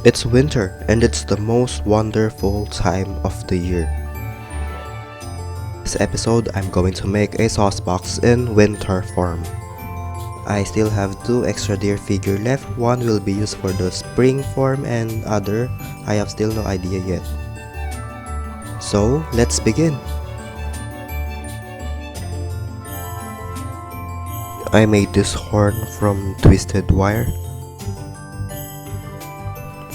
It's winter and it's the most wonderful time of the year. This episode I'm going to make a Sawsbucks in winter form. I still have 2 extra deer figure left, one will be used for the spring form and other I have still no idea yet. So let's begin. I made this horn from twisted wire.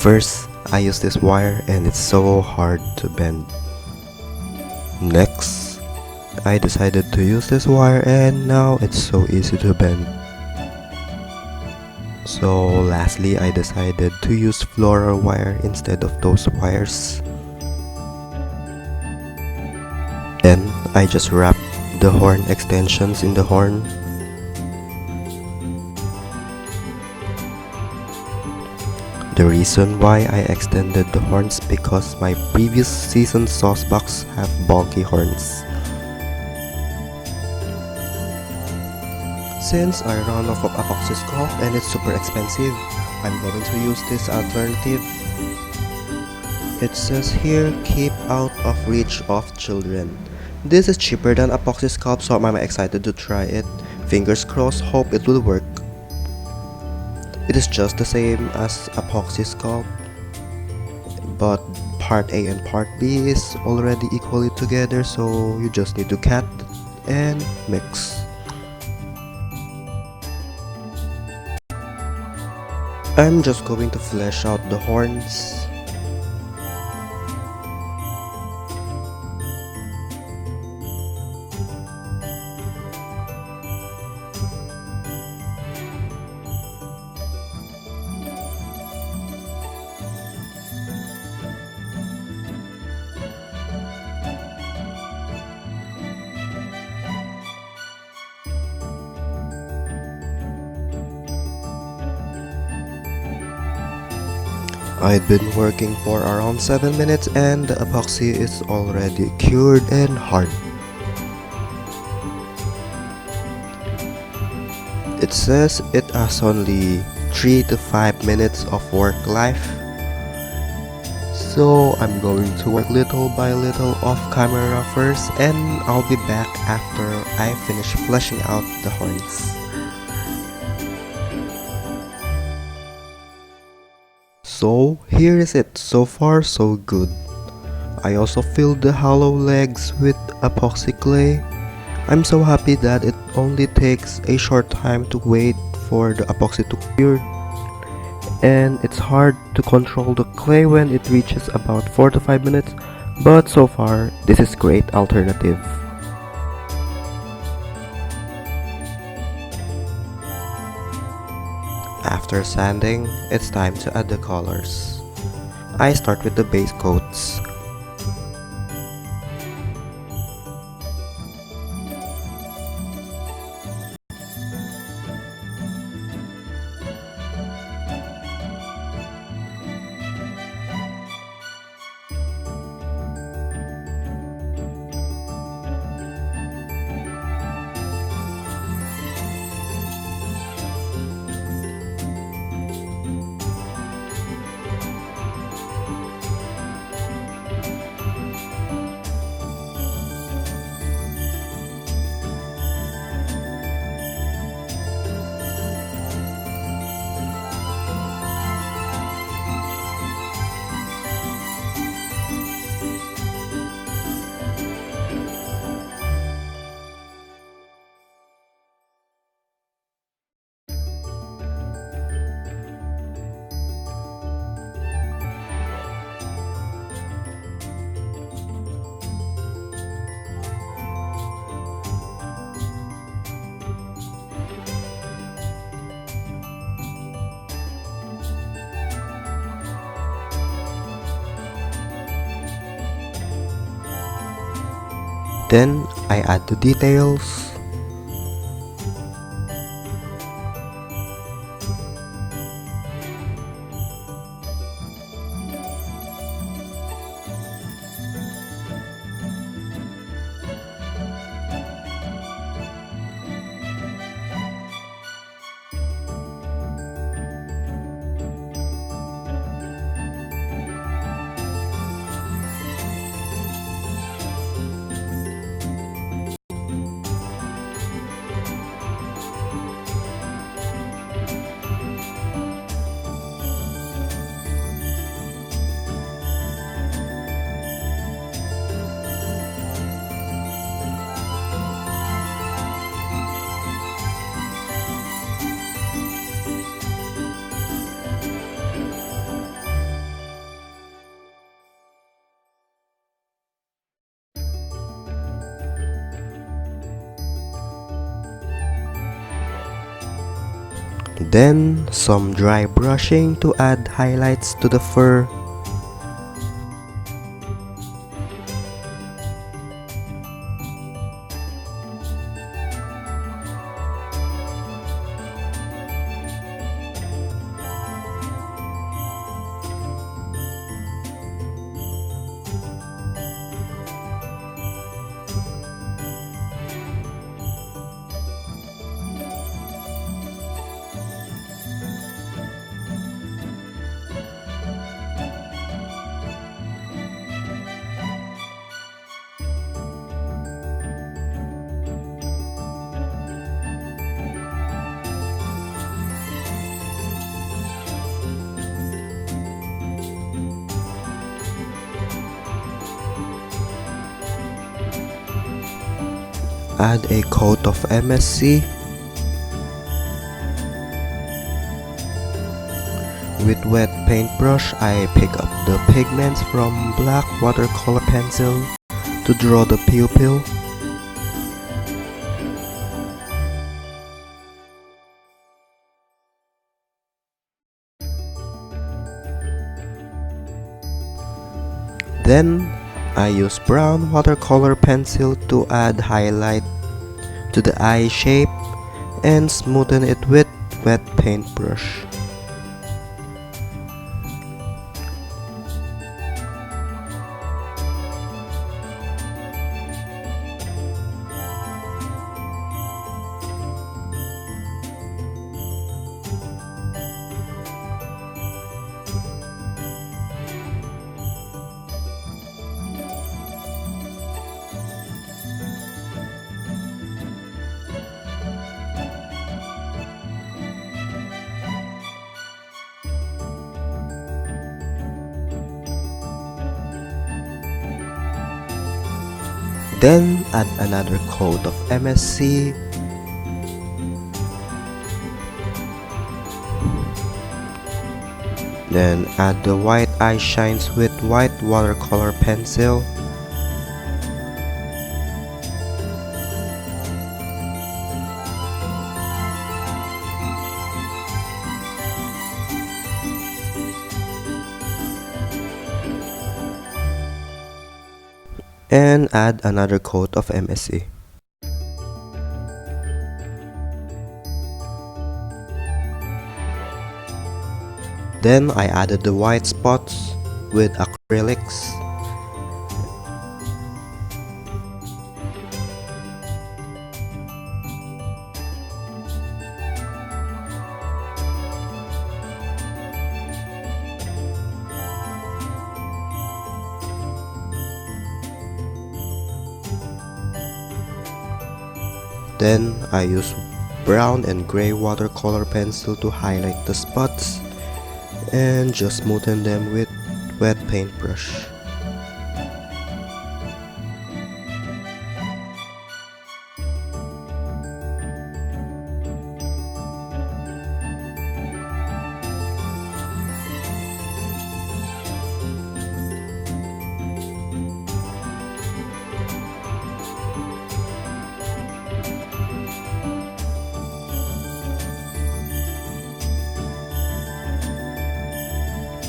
First, I use this wire and it's so hard to bend. Next, I decided to use this wire and now it's so easy to bend. So lastly, I decided to use floral wire instead of those wires. Then, I just wrapped the horn extensions in the horn. The reason why I extended the horns because my previous season Sawsbucks have bulky horns. Since I ran off of Epoxy Sculpt and it's super expensive, I'm going to use this alternative. It says here, keep out of reach of children. This is cheaper than Epoxy Sculpt, so I'm excited to try it. Fingers crossed, hope it will work. It is just the same as Epoxy Sculpt, but part A and part B is already equally together, so you just need to cut and mix. I'm just going to flesh out the horns. I'd been working for around 7 minutes and the epoxy is already cured and hard. It says it has only 3 to 5 minutes of work life. So I'm going to work little by little off camera first and I'll be back after I finish fleshing out the horns. So here is it, so far so good. I also filled the hollow legs with Epoxy Clay. I'm so happy that it only takes a short time to wait for the epoxy to cure. And it's hard to control the clay when it reaches about 4 to 5 minutes, but so far this is great alternative. After sanding, it's time to add the colors. I start with the base coats. Then I add the details. Then some dry brushing to add highlights to the fur. Add a coat of MSC. With wet paintbrush, I pick up the pigments from black watercolor pencil to draw the pupil. Then I use brown watercolor pencil to add highlight to the eye shape and smoothen it with wet paintbrush. Then add another coat of MSC. Then add the white eye shines with white watercolor pencil. And add another coat of MSC. Then I added the white spots with acrylics. Then I use brown and gray watercolor pencil to highlight the spots and just smoothen them with wet paintbrush.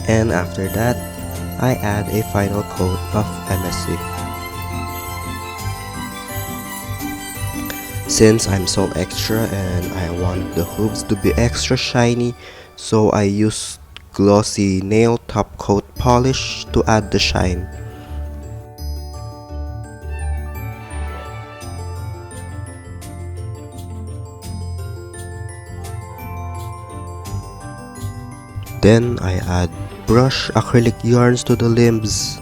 And after that, I add a final coat of MSC. Since I'm so extra and I want the hooves to be extra shiny, so I use glossy nail top coat polish to add the shine. Then I add brush acrylic yarns to the limbs.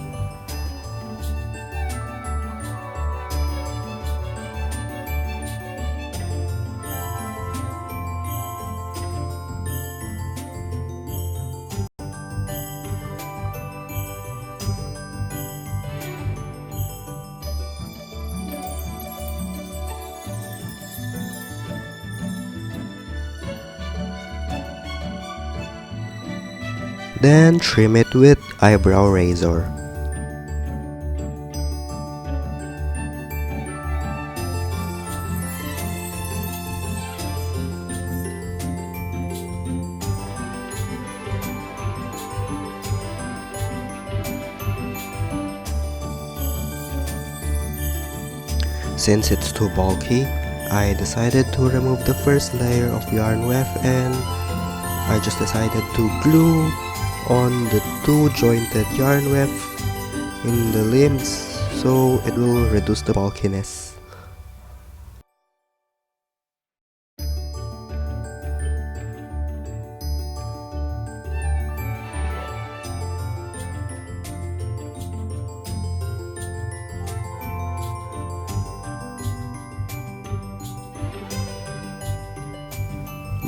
Then trim it with eyebrow razor. Since it's too bulky, I decided to remove the first layer of yarn weft, and I just decided to glue on the two jointed yarn weft in the limbs so it will reduce the bulkiness.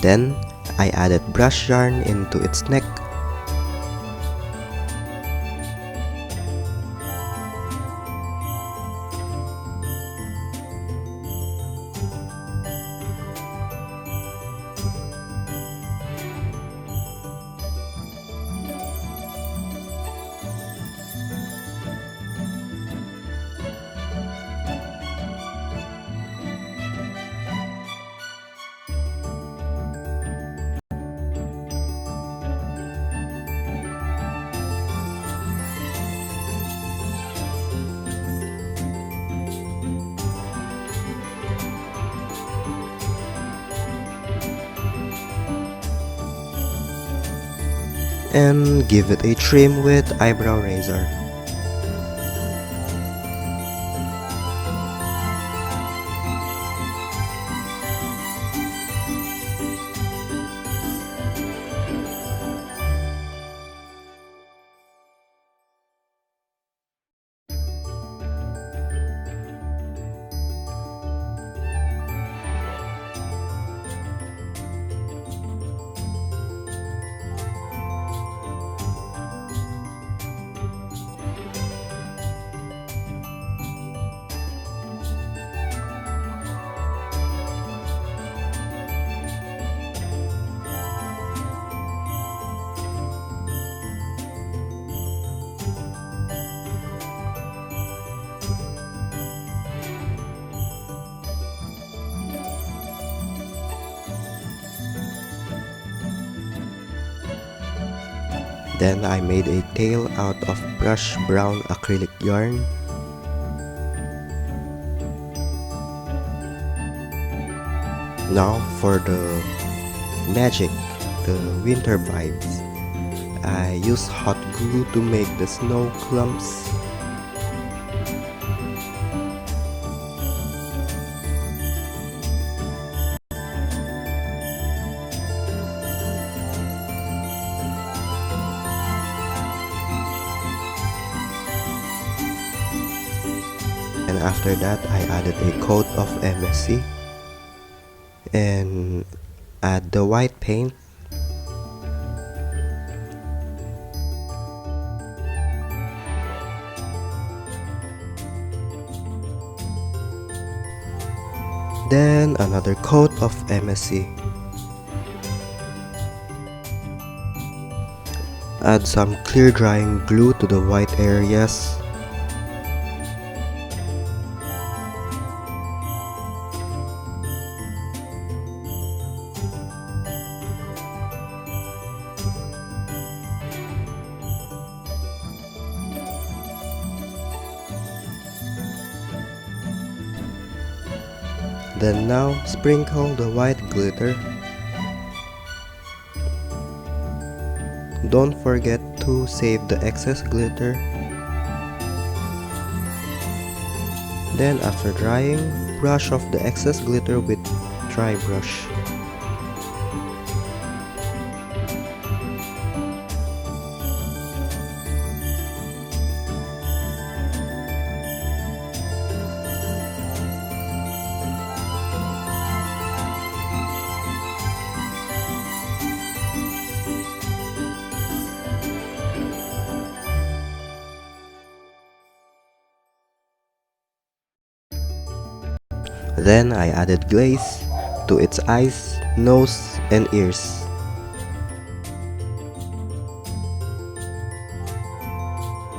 Then, I added brush yarn into its neck. And give it a trim with eyebrow razor. Then I made a tail out of brushed brown acrylic yarn. Now for the magic, the winter vibes. I use hot glue to make the snow clumps. And after that, I added a coat of MSC and add the white paint. Then another coat of MSC. Add some clear drying glue to the white areas. Then now sprinkle the white glitter. Don't forget to save the excess glitter. Then after drying, brush off the excess glitter with dry brush. Then I added glaze to its eyes, nose, and ears.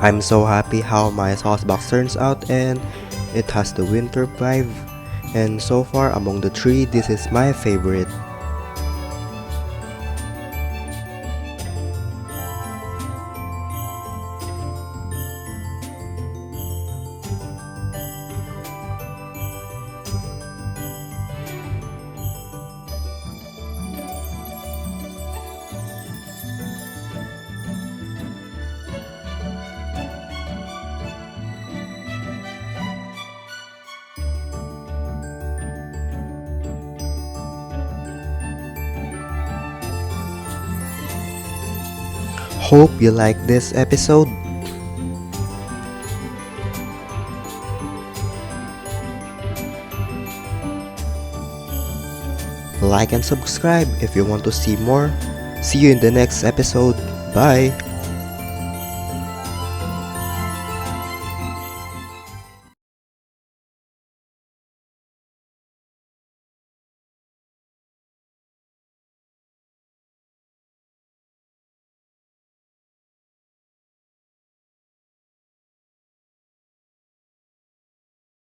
I'm so happy how my Sawsbucks turns out, and it has the winter vibe, and so far among the three, this is my favorite. Hope you like this episode. Like and subscribe if you want to see more. See you in the next episode. Bye!